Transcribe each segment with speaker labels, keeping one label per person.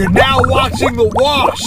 Speaker 1: You're now watching The Wash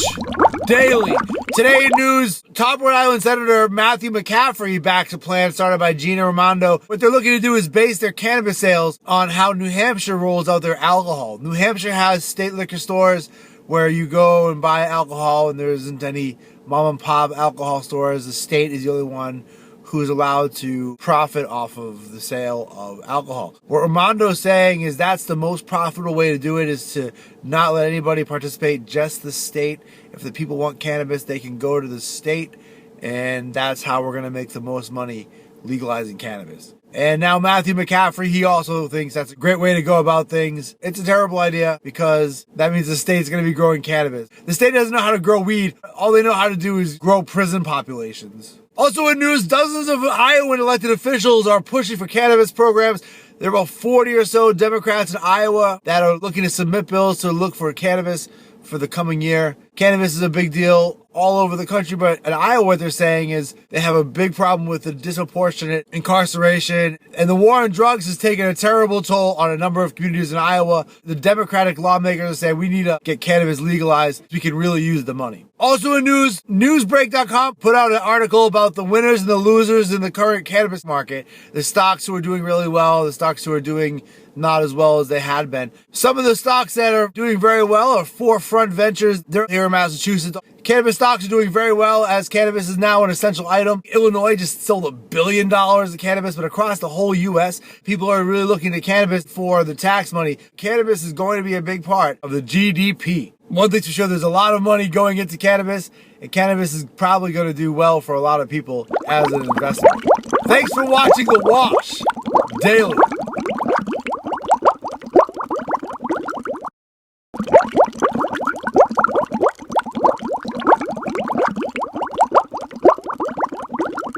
Speaker 1: Daily. Today in news, top Rhode Island Senator Matthew McCaffrey backs a plan started by Gina Raimondo. What they're looking to do is base their cannabis sales on how New Hampshire rolls out their alcohol. New Hampshire has state liquor stores where you go and buy alcohol and there isn't any mom and pop alcohol stores. The state is the only one who's allowed to profit off of the sale of alcohol. What Raimondo's saying is that's the most profitable way to do it, is to not let anybody participate, just the state. If the people want cannabis, they can go to the state, and that's how we're gonna make the most money legalizing cannabis. And now Matthew McCaffrey, he also thinks that's a great way to go about things. It's a terrible idea because that means the state's going to be growing cannabis. The state doesn't know how to grow weed. All they know how to do is grow prison populations. Also in news, dozens of Iowan elected officials are pushing for cannabis programs. There are about 40 or so Democrats in Iowa that are looking to submit bills to look for cannabis for the coming year. Cannabis is a big deal all over the country, but in Iowa, what they're saying is they have a big problem with the disproportionate incarceration, and the war on drugs has taken a terrible toll on a number of communities in Iowa. The Democratic lawmakers are saying we need to get cannabis legalized so we can really use the money. Also in news, Newsbreak.com put out an article about the winners and the losers in the current cannabis market. The stocks who are doing really well, the stocks who are doing not as well as they had been. Some of the stocks that are doing very well are Forefront Ventures. They're here in Massachusetts. Cannabis stocks are doing very well as cannabis is now an essential item. Illinois just sold $1 billion of cannabis, but across the whole U.S., people are really looking to cannabis for the tax money. Cannabis is going to be a big part of the GDP. One thing's for sure, there's a lot of money going into cannabis, and cannabis is probably going to do well for a lot of people as an investment. Thanks for watching The Wash Daily.